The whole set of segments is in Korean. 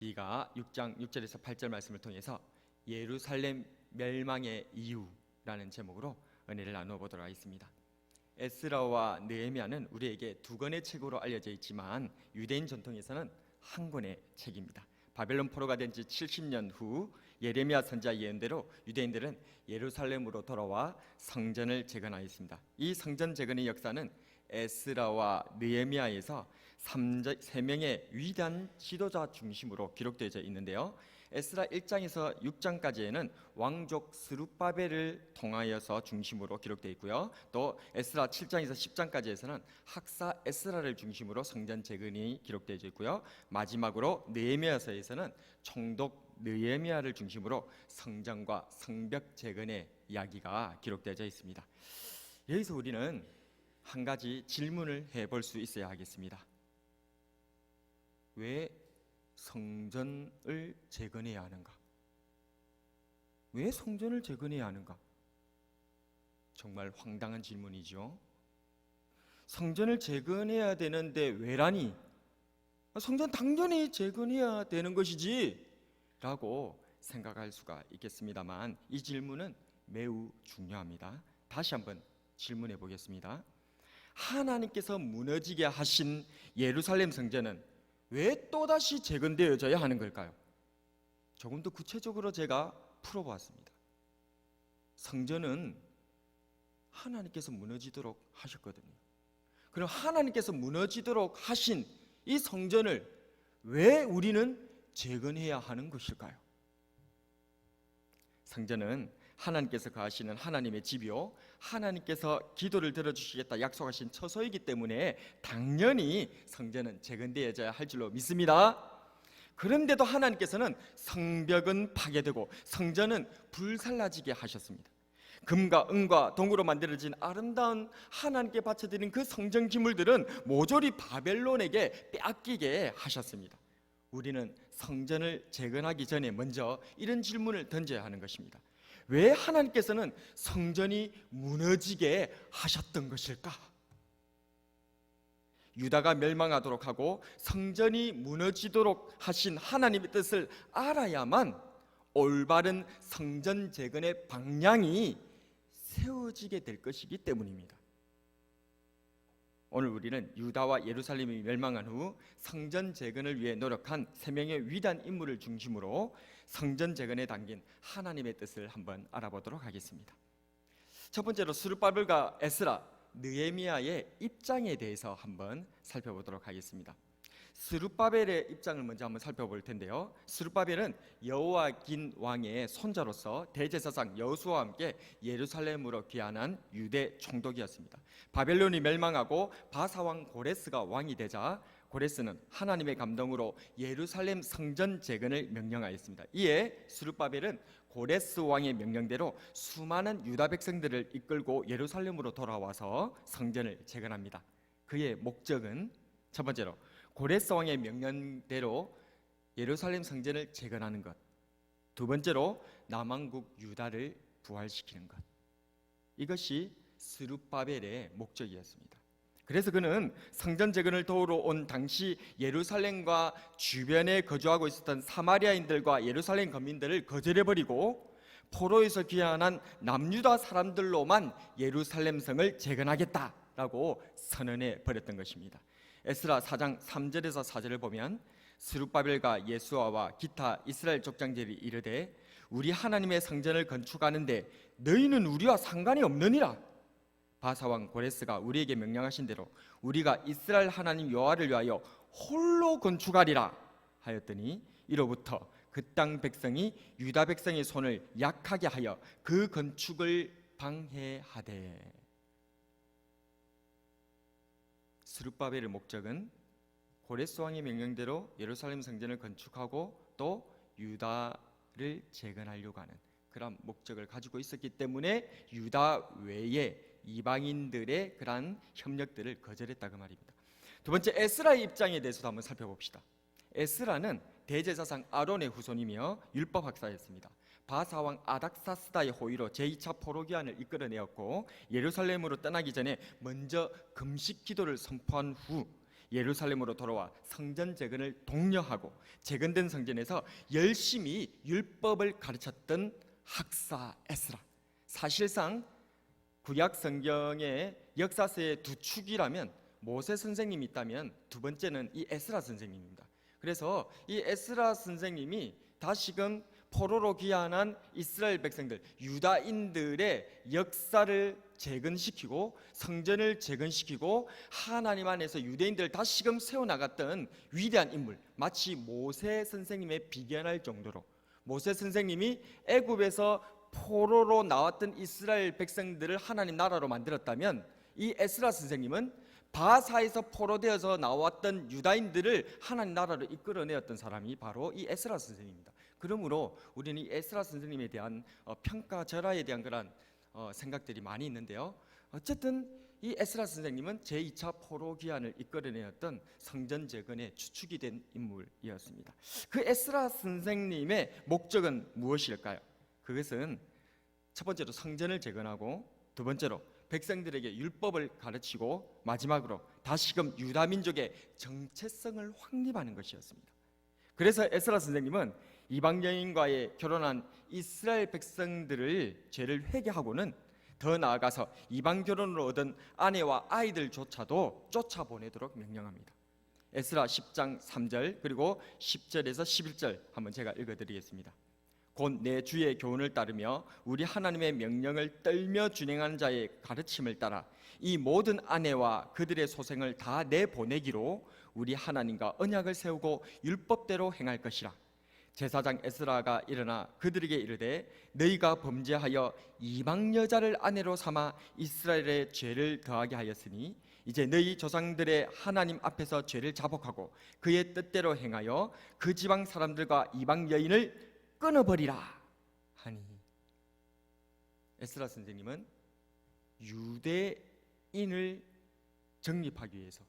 우리가 6장 6절에서 8절 말씀을 통해서 예루살렘 멸망의 이유라는 제목으로 은혜를 나누어 보도록 하겠습니다. 에스라와 느헤미야는 우리에게 두 권의 책으로 알려져 있지만 유대인 전통에서는 한 권의 책입니다. 바벨론 포로가 된 지 70년 후 예레미야 선지자 예언대로 유대인들은 예루살렘으로 돌아와 성전을 재건하였습니다. 이 성전 재건의 역사는 에스라와 느헤미야에서 세 명의 위대한 지도자 중심으로 기록되어 있는데요. 에스라 1장에서 6장까지에는 왕족 스룹바벨을 통하여서 중심으로 기록되어 있고요. 또 에스라 7장에서 10장까지에서는 학사 에스라를 중심으로 성전 재건이 기록되어 있고요. 마지막으로 느헤미야서에서는 총독 느헤미야를 중심으로 성전과 성벽 재건의 이야기가 기록되어 있습니다. 여기서 우리는 한 가지 질문을 해볼 수 있어야 하겠습니다. 왜 성전을 재건해야 하는가? 왜 성전을 재건해야 하는가? 정말 황당한 질문이죠. 성전을 재건해야 되는데 왜라니? 성전 당연히 재건해야 되는 것이지 라고 생각할 수가 있겠습니다만 이 질문은 매우 중요합니다. 다시 한번 질문해 보겠습니다. 하나님께서 무너지게 하신 예루살렘 성전은 왜 또다시 재건되어져야 하는 걸까요? 조금 더 구체적으로 제가 풀어보았습니다. 성전은 하나님께서 무너지도록 하셨거든요. 그럼 하나님께서 무너지도록 하신 이 성전을 왜 우리는 재건해야 하는 것일까요? 성전은 하나님께서 거하시는 하나님의 집이요, 하나님께서 기도를 들어주시겠다 약속하신 처소이기 때문에 당연히 성전은 재건되어져야 할 줄로 믿습니다. 그런데도 하나님께서는 성벽은 파괴되고 성전은 불살라지게 하셨습니다. 금과 은과 동으로 만들어진 아름다운 하나님께 바쳐드린 그 성전 기물들은 모조리 바벨론에게 빼앗기게 하셨습니다. 우리는 성전을 재건하기 전에 먼저 이런 질문을 던져야 하는 것입니다. 왜 하나님께서는 성전이 무너지게 하셨던 것일까? 유다가 멸망하도록 하고 성전이 무너지도록 하신 하나님의 뜻을 알아야만 올바른 성전 재건의 방향이 세워지게 될 것이기 때문입니다. 오늘 우리는 유다와 예루살렘이 멸망한 후 성전 재건을 위해 노력한 세 명의 위대한 인물을 중심으로 성전 재건에 담긴 하나님의 뜻을 한번 알아보도록 하겠습니다. 첫 번째로 스룹바벨과 에스라, 느헤미야의 입장에 대해서 한번 살펴보도록 하겠습니다. 스룹바벨의 입장을 먼저 한번 살펴볼 텐데요. 스룹바벨은 여호야긴 왕의 손자로서 대제사장 여호수아와 함께 예루살렘으로 귀환한 유대 총독이었습니다. 바벨론이 멸망하고 바사 왕 고레스가 왕이 되자 고레스는 하나님의 감동으로 예루살렘 성전 재건을 명령하였습니다. 이에 스룹바벨은 고레스 왕의 명령대로 수많은 유다 백성들을 이끌고 예루살렘으로 돌아와서 성전을 재건합니다. 그의 목적은 첫 번째로 고레스 왕의 명령대로 예루살렘 성전을 재건하는 것, 두 번째로 남왕국 유다를 부활시키는 것, 이것이 스룹바벨의 목적이었습니다. 그래서 그는 성전 재건을 도우러 온 당시 예루살렘과 주변에 거주하고 있었던 사마리아인들과 예루살렘 거민들을 거절해버리고 포로에서 귀환한 남유다 사람들로만 예루살렘 성을 재건하겠다라고 선언해 버렸던 것입니다. 에스라 4장 3절에서 4절을 보면 스룹바벨과 예수아와 기타 이스라엘 족장들이 이르되 우리 하나님의 성전을 건축하는데 너희는 우리와 상관이 없느니라. 바사왕 고레스가 우리에게 명령하신 대로 우리가 이스라엘 하나님 여호와를 위하여 홀로 건축하리라 하였더니 이로부터 그 땅 백성이 유다 백성의 손을 약하게 하여 그 건축을 방해하되. 스룹바벨의 목적은 고레스 왕의 명령대로 예루살렘 성전을 건축하고 또 유다를 재건하려고 하는 그런 목적을 가지고 있었기 때문에 유다 외에 이방인들의 그러한 협력들을 거절했다 그 말입니다. 두 번째, 에스라의 입장에 대해서도 한번 살펴봅시다. 에스라는 대제사장 아론의 후손이며 율법학사였습니다. 바사왕 아닥사스다의 호위로 제2차 포로기환을 이끌어내었고 예루살렘으로 떠나기 전에 먼저 금식 기도를 선포한 후 예루살렘으로 돌아와 성전 재건을 독려하고 재건된 성전에서 열심히 율법을 가르쳤던 학사 에스라. 사실상 구약 성경의 역사서의 두 축이라면 모세 선생님이 있다면 두 번째는 이 에스라 선생님입니다. 그래서 이 에스라 선생님이 다시금 포로로 귀환한 이스라엘 백성들, 유다인들의 역사를 재건시키고 성전을 재건시키고 하나님 안에서 유대인들을 다시금 세워나갔던 위대한 인물, 마치 모세 선생님에 비견할 정도로 모세 선생님이 애굽에서 포로로 나왔던 이스라엘 백성들을 하나님 나라로 만들었다면 이 에스라 선생님은 바사에서 포로되어서 나왔던 유다인들을 하나님 나라로 이끌어내었던 사람이 바로 이 에스라 선생님입니다. 그러므로 우리는 이 에스라 선생님에 대한 평가절하에 대한 그런 생각들이 많이 있는데요. 어쨌든 이 에스라 선생님은 제2차 포로 귀환을 이끌어내었던 성전 재건의 주축이 된 인물이었습니다. 그 에스라 선생님의 목적은 무엇일까요? 그것은 첫 번째로 성전을 재건하고 두 번째로 백성들에게 율법을 가르치고 마지막으로 다시금 유다 민족의 정체성을 확립하는 것이었습니다. 그래서 에스라 선생님은 이방 여인과의 결혼한 이스라엘 백성들을 죄를 회개하고는 더 나아가서 이방 결혼으로 얻은 아내와 아이들조차도 쫓아보내도록 명령합니다. 에스라 10장 3절 그리고 10절에서 11절 한번 제가 읽어드리겠습니다. 곧 내 주의 교훈을 따르며 우리 하나님의 명령을 떨며 준행하는 자의 가르침을 따라 이 모든 아내와 그들의 소생을 다 내보내기로 우리 하나님과 언약을 세우고 율법대로 행할 것이라. 제사장 에스라가 일어나 그들에게 이르되 너희가 범죄하여 이방 여자를 아내로 삼아 이스라엘의 죄를 더하게 하였으니 이제 너희 조상들의 하나님 앞에서 죄를 자복하고 그의 뜻대로 행하여 그 지방 사람들과 이방 여인을 끊어버리라 하니. 에스라 선생님은 유대인을 정립하기 위해서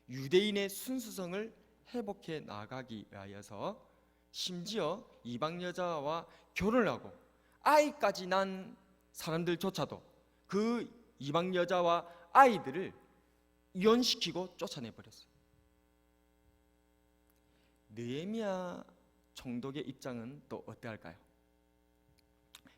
유대인의 순수성을 회복해 나가기 위하여서 심지어 이방 여자와 결혼하고 아이까지 난 사람들조차도 그 이방 여자와 아이들을 이혼시키고 쫓아내버렸어요. 느헤미야 총독의 입장은 또 어떠할까요?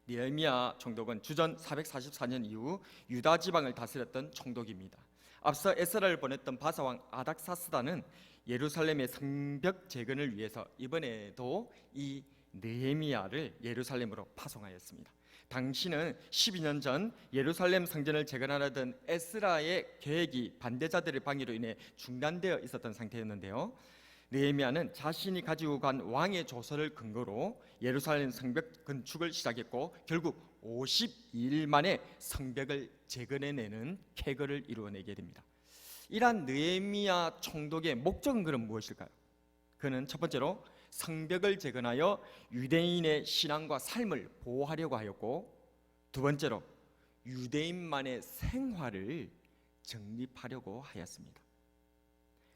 느헤미야 총독은 주전 444년 이후 유다 지방을 다스렸던 총독입니다. 앞서 에스라를 보냈던 바사왕 아닥사스다는 예루살렘의 성벽 재건을 위해서 이번에도 이 느헤미야를 예루살렘으로 파송하였습니다. 당시는 12년 전 예루살렘 성전을 재건하려던 에스라의 계획이 반대자들의 방해로 인해 중단되어 있었던 상태였는데요. 느헤미야는 자신이 가지고 간 왕의 조서를 근거로 예루살렘 성벽 건축을 시작했고 결국 52일 만에 성벽을 재건해내는 쾌거를 이루어내게 됩니다. 이러한 느헤미야 총독의 목적은 그럼 무엇일까요? 그는 첫 번째로 성벽을 재건하여 유대인의 신앙과 삶을 보호하려고 하였고, 두 번째로 유대인만의 생활을 정립하려고 하였습니다.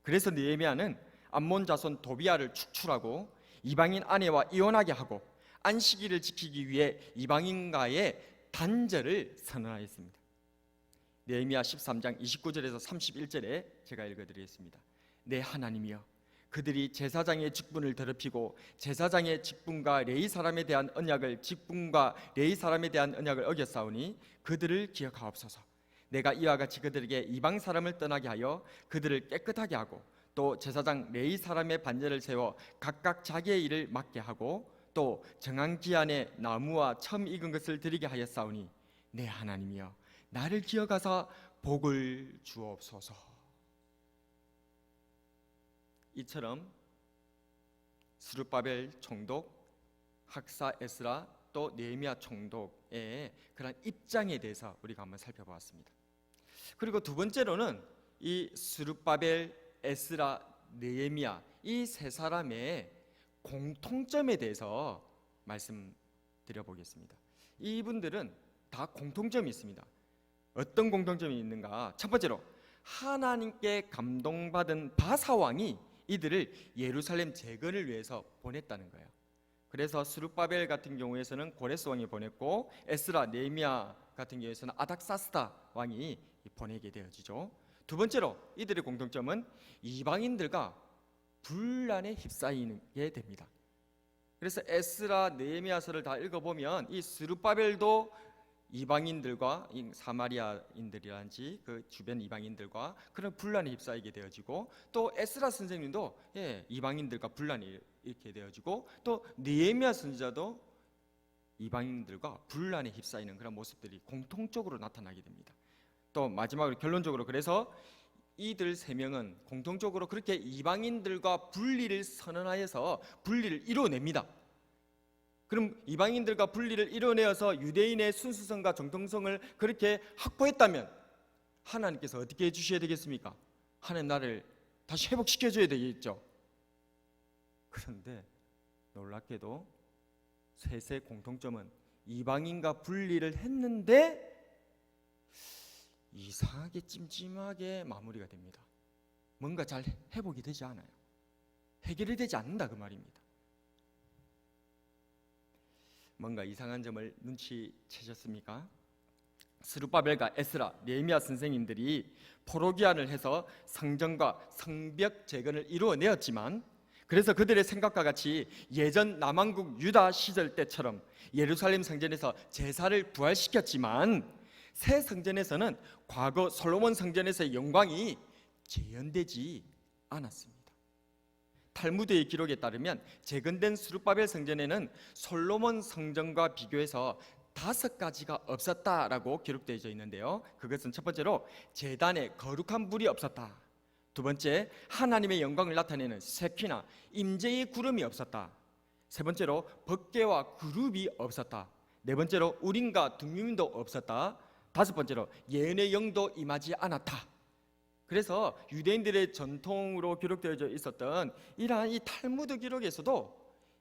그래서 느헤미야는 암몬 자손 도비야를 축출하고 이방인 아내와 이혼하게 하고 안식일을 지키기 위해 이방인과의 단절을 선언하였습니다. 느헤미야 13장 29절에서 31절에 제가 읽어드리겠습니다. 내 하나님이여, 그들이 제사장의 직분을 더럽히고 제사장의 직분과 레위 사람에 대한 언약을 어겼사오니 그들을 기억하옵소서. 내가 이와 같이 그들에게 이방 사람을 떠나게 하여 그들을 깨끗하게 하고 또 제사장 레위 사람의 반제를 세워 각각 자기의 일을 맡게 하고 또 정한 기한에 나무와 처음 익은 것을 드리게 하였사오니 내 하나님이여, 나를 기억하사 복을 주옵소서. 이처럼 스룹바벨 총독, 학사 에스라, 또 느헤미야 총독의 그런 입장에 대해서 우리가 한번 살펴보았습니다. 그리고 두 번째로는 이 스룹바벨, 에스라, 느헤미야 이 세 사람의 공통점에 대해서 말씀드려보겠습니다. 이분들은 다 공통점이 있습니다. 어떤 공통점이 있는가? 첫 번째로 하나님께 감동받은 바사왕이 이들을 예루살렘 재건을 위해서 보냈다는 거예요. 그래서 스룹바벨 같은 경우에서는 고레스 왕이 보냈고 에스라, 느헤미야 같은 경우에서는 아닥사스다 왕이 보내게 되어지죠. 두 번째로 이들의 공통점은 이방인들과 분란에 휩싸이게 됩니다. 그래서 에스라, 느헤미야서를 다 읽어보면 이 스룹바벨도 이방인들과 사마리아인들이란지 그 주변 이방인들과 그런 분란에 휩싸이게 되어지고, 또 에스라 선생님도 이방인들과 분란이 이렇게 되어지고, 또 느헤미야 선지자도 이방인들과 분란에 휩싸이는 그런 모습들이 공통적으로 나타나게 됩니다. 또 마지막으로 결론적으로 그래서 이들 세 명은 공통적으로 그렇게 이방인들과 분리를 선언하여서 분리를 이뤄냅니다. 그럼 이방인들과 분리를 이뤄내어서 유대인의 순수성과 정통성을 그렇게 확보했다면 하나님께서 어떻게 해주셔야 되겠습니까? 하나님 나라를 다시 회복시켜줘야 되겠죠. 그런데 놀랍게도 셋의 공통점은 이방인과 분리를 했는데 이상하게 찜찜하게 마무리가 됩니다. 뭔가 잘 회복이 되지 않아요. 해결이 되지 않는다 그 말입니다. 뭔가 이상한 점을 눈치채셨습니까? 스룹바벨과 에스라, 느헤미야 선생님들이 포로기한을 해서 성전과 성벽 재건을 이루어내었지만, 그래서 그들의 생각과 같이 예전 남왕국 유다 시절 때처럼 예루살렘 성전에서 제사를 부활시켰지만 새 성전에서는 과거 솔로몬 성전에서의 영광이 재현되지 않았습니다. 탈무드의 기록에 따르면 재건된 스룹바벨 성전에는 솔로몬 성전과 비교해서 5가지가 없었다라고 기록되어 있는데요, 그것은 첫 번째로 제단에 거룩한 불이 없었다, 두 번째 하나님의 영광을 나타내는 세키나 임재의 구름이 없었다, 세 번째로 법궤와 그룹이 없었다, 네 번째로 우림과 둠밈도 없었다, 다섯 번째로 예언의 영도 임하지 않았다. 그래서 유대인들의 전통으로 기록되어 있었던 이러한 이 탈무드 기록에서도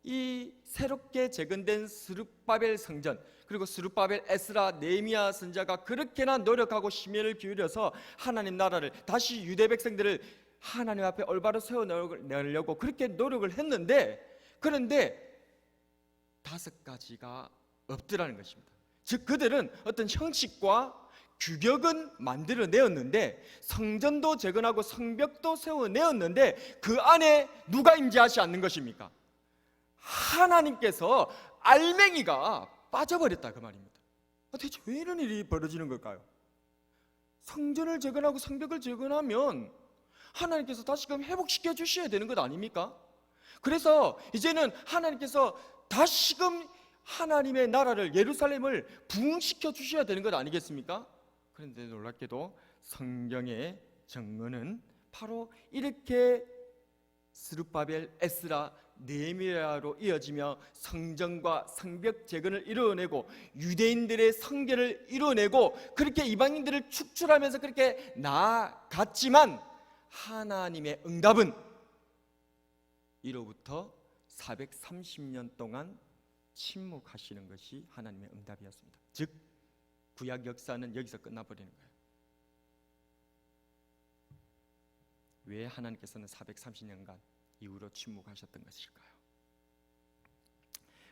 이 새롭게 재건된 스룹바벨 성전, 그리고 스룹바벨, 에스라, 느헤미야 선지자가 그렇게나 노력하고 심혈을 기울여서 하나님 나라를 다시 유대 백성들을 하나님 앞에 올바로 세워내려고 그렇게 노력을 했는데, 그런데 5가지가 없더라는 것입니다. 즉 그들은 어떤 형식과 규격은 만들어내었는데, 성전도 재건하고 성벽도 세워내었는데 그 안에 누가 임재하지 않는 것입니까? 하나님께서 알맹이가 빠져버렸다 그 말입니다. 대체 왜 이런 일이 벌어지는 걸까요? 성전을 재건하고 성벽을 재건하면 하나님께서 다시금 회복시켜 주셔야 되는 것 아닙니까? 그래서 이제는 하나님께서 다시금 하나님의 나라를, 예루살렘을 부흥시켜 주셔야 되는 것 아니겠습니까? 그런데 놀랍게도 성경의 정언은 바로 이렇게 스룹바벨, 에스라, 느헤미야로 이어지며 성전과 성벽 재건을 이루어내고 유대인들의 성결을 이루어내고 그렇게 이방인들을 축출하면서 그렇게 나아갔지만, 하나님의 응답은 이로부터 430년 동안 침묵하시는 것이 하나님의 응답이었습니다. 즉 구약 역사는 여기서 끝나버리는 거예요. 왜 하나님께서는 430년간 이후로 침묵하셨던 것일까요?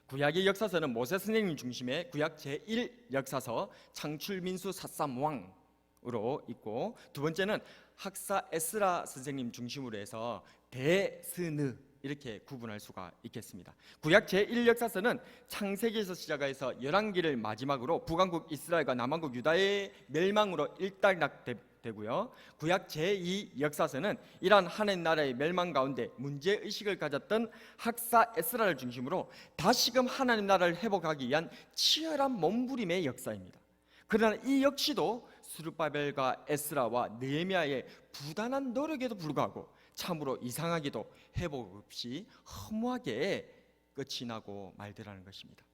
구약의 역사서는 모세 선생님 중심의 구약 제1 역사서 창출민수 사삼왕으로 있고, 두 번째는 학사 에스라 선생님 중심으로 해서 대스느 이렇게 구분할 수가 있겠습니다. 구약 제1역사서는 창세기에서 시작해서 열왕기를 마지막으로 북왕국 이스라엘과 남왕국 유다의 멸망으로 일단락되고요, 구약 제2역사서는 이러한 하나님 나라의 멸망 가운데 문제의식을 가졌던 학사 에스라를 중심으로 다시금 하나님 나라를 회복하기 위한 치열한 몸부림의 역사입니다. 그러나 이 역시도 스룹바벨과 에스라와 느헤미야의 부단한 노력에도 불구하고 참으로 이상하게도 회복 없이 허무하게 끝이 나고 말더라는 것입니다.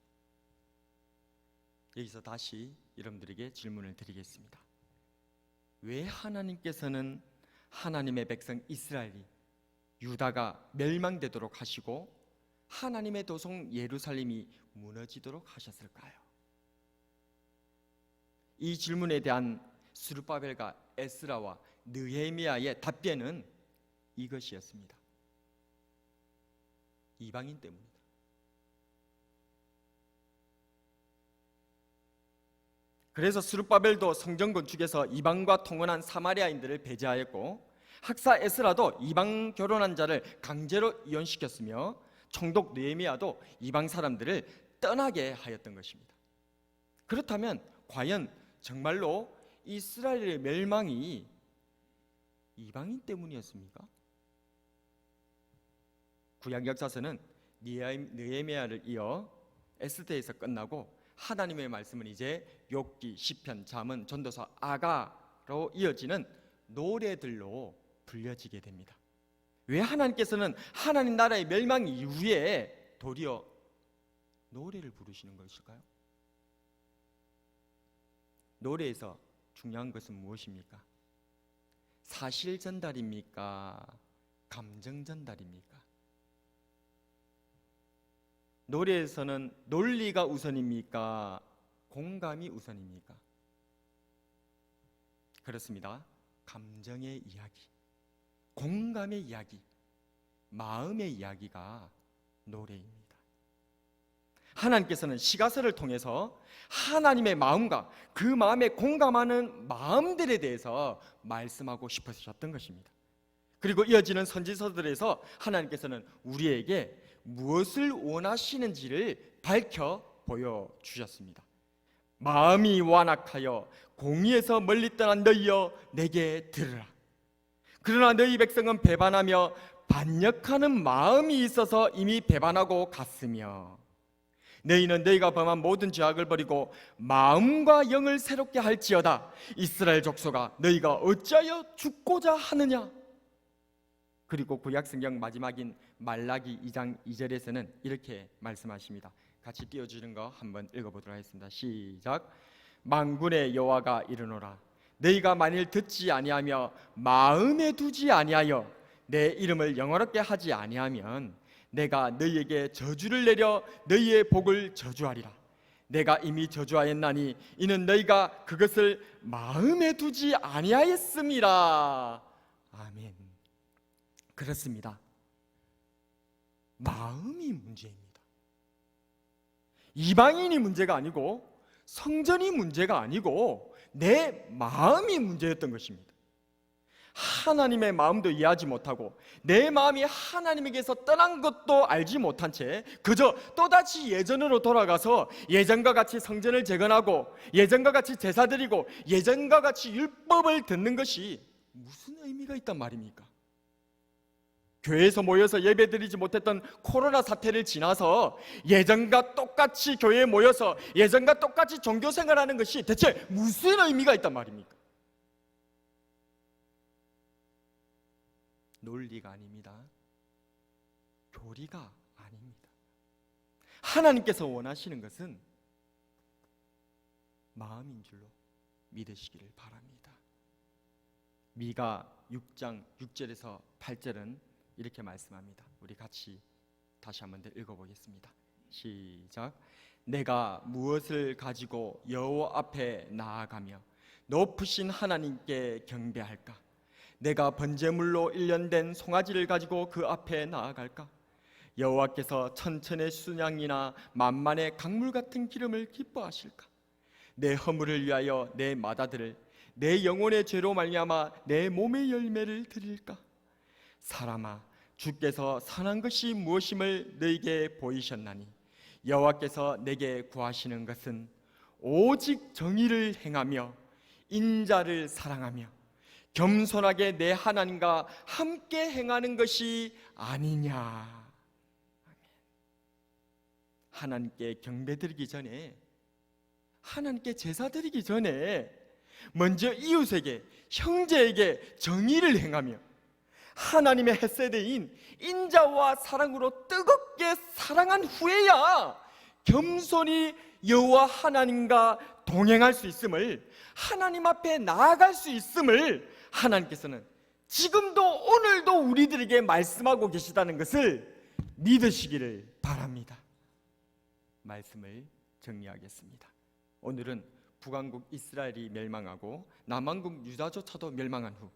여기서 다시 여러분들에게 질문을 드리겠습니다. 왜 하나님께서는 하나님의 백성 이스라엘이, 유다가 멸망되도록 하시고 하나님의 도성 예루살렘이 무너지도록 하셨을까요? 이 질문에 대한 스룹바벨과 에스라와 느헤미야의 답변은 이것이었습니다. 이방인 때문이다. 그래서 스룹바벨도 성전 건축에서 이방과 통혼한 사마리아인들을 배제하였고, 학사 에스라도 이방 결혼한 자를 강제로 이혼시켰으며, 총독 느헤미야도 이방 사람들을 떠나게 하였던 것입니다. 그렇다면 과연 정말로 이스라엘의 멸망이 이방인 때문이었습니까? 구약 역사서는 느헤미야를 이어 에스더에서 끝나고, 하나님의 말씀은 이제 욥기, 시편, 잠언, 전도서, 아가로 이어지는 노래들로 불려지게 됩니다. 왜 하나님께서는 하나님 나라의 멸망 이후에 도리어 노래를 부르시는 것일까요? 노래에서 중요한 것은 무엇입니까? 사실 전달입니까? 감정 전달입니까? 노래에서는 논리가 우선입니까? 공감이 우선입니까? 그렇습니다. 감정의 이야기, 공감의 이야기, 마음의 이야기가 노래입니다. 하나님께서는 시가서를 통해서 하나님의 마음과 그 마음에 공감하는 마음들에 대해서 말씀하고 싶으셨던 것입니다. 그리고 이어지는 선지서들에서 하나님께서는 우리에게 무엇을 원하시는지를 밝혀 보여주셨습니다. 마음이 완악하여 공의에서 멀리 떠난 너희여 내게 들으라. 그러나 너희 백성은 배반하며 반역하는 마음이 있어서 이미 배반하고 갔으며, 너희는 너희가 범한 모든 죄악을 버리고 마음과 영을 새롭게 할지어다. 이스라엘 족속아, 너희가 어찌하여 죽고자 하느냐. 그리고 구약성경 마지막인 말라기 2장 2절에서는 이렇게 말씀하십니다. 같이 띄워주는 거 한번 읽어보도록 하겠습니다. 시작. 만군의 여호와가 이르노라. 너희가 만일 듣지 아니하며 마음에 두지 아니하여 내 이름을 영화롭게 하지 아니하면 내가 너희에게 저주를 내려 너희의 복을 저주하리라. 내가 이미 저주하였나니 이는 너희가 그것을 마음에 두지 아니하였음이라. 아멘. 그렇습니다. 마음이 문제입니다. 이방인이 문제가 아니고 성전이 문제가 아니고 내 마음이 문제였던 것입니다. 하나님의 마음도 이해하지 못하고 내 마음이 하나님에게서 떠난 것도 알지 못한 채 그저 또다시 예전으로 돌아가서 예전과 같이 성전을 재건하고 예전과 같이 제사 드리고 예전과 같이 율법을 듣는 것이 무슨 의미가 있단 말입니까? 교회에서 모여서 예배드리지 못했던 코로나 사태를 지나서 예전과 똑같이 교회에 모여서 예전과 똑같이 종교생활하는 것이 대체 무슨 의미가 있단 말입니까? 논리가 아닙니다. 교리가 아닙니다. 하나님께서 원하시는 것은 마음인 줄로 믿으시기를 바랍니다. 미가 6장 6절에서 8절은 이렇게 말씀합니다. 우리 같이 다시 한번 더 읽어보겠습니다. 시작. 내가 무엇을 가지고 여호와 앞에 나아가며 높으신 하나님께 경배할까? 내가 번제물로 일련된 송아지를 가지고 그 앞에 나아갈까? 여호와께서 천천의 순양이나 만만의 강물 같은 기름을 기뻐하실까? 내 허물을 위하여 내 맏아들을 내 영혼의 죄로 말미암아 내 몸의 열매를 드릴까? 사람아, 주께서 선한 것이 무엇임을 너에게 보이셨나니 여호와께서 내게 구하시는 것은 오직 정의를 행하며 인자를 사랑하며 겸손하게 내 하나님과 함께 행하는 것이 아니냐. 하나님께 경배드리기 전에, 하나님께 제사 드리기 전에 먼저 이웃에게, 형제에게 정의를 행하며 하나님의 헤세드인 인자와 사랑으로 뜨겁게 사랑한 후에야 겸손히 여호와 하나님과 동행할 수 있음을, 하나님 앞에 나아갈 수 있음을 하나님께서는 지금도 오늘도 우리들에게 말씀하고 계시다는 것을 믿으시기를 바랍니다. 말씀을 정리하겠습니다. 오늘은 북왕국 이스라엘이 멸망하고 남왕국 유다조차도 멸망한 후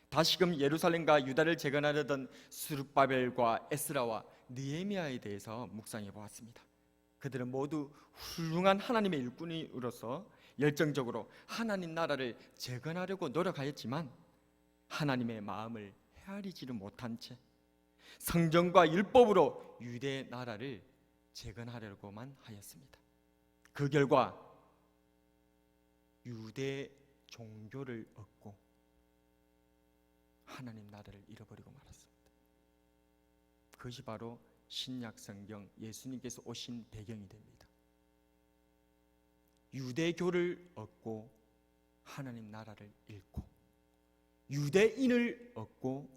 다시금 예루살렘과 유다를 재건하려던 스룹바벨과 에스라와 느헤미야에 대해서 묵상해 보았습니다. 그들은 모두 훌륭한 하나님의 일꾼으로서 열정적으로 하나님 나라를 재건하려고 노력하였지만 하나님의 마음을 헤아리지를 못한 채 성전과 율법으로 유대 나라를 재건하려고만 하였습니다. 그 결과 유대 종교를 얻고 하나님 나라를 잃어버리고 말았습니다. 그것이 바로 신약 성경 예수님께서 오신 배경이 됩니다. 유대교를 얻고 하나님 나라를 잃고 유대인을 얻고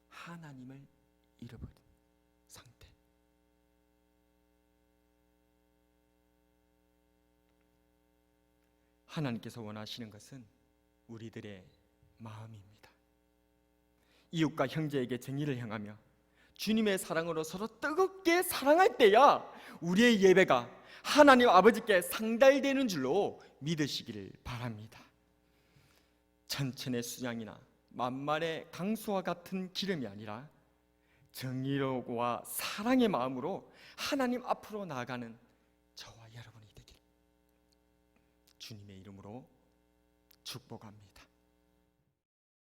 하나님을 잃어버린 상태. 하나님께서 원하시는 것은 우리들의 마음입니다. 이웃과 형제에게 정의를 행하며 주님의 사랑으로 서로 뜨겁게 사랑할 때야 우리의 예배가 하나님 아버지께 상달되는 줄로 믿으시기를 바랍니다. 천천의 수양이나 만만의 강수와 같은 기름이 아니라 정의로와 사랑의 마음으로 하나님 앞으로 나아가는 저와 여러분이 되길 주님의 이름으로 축복합니다.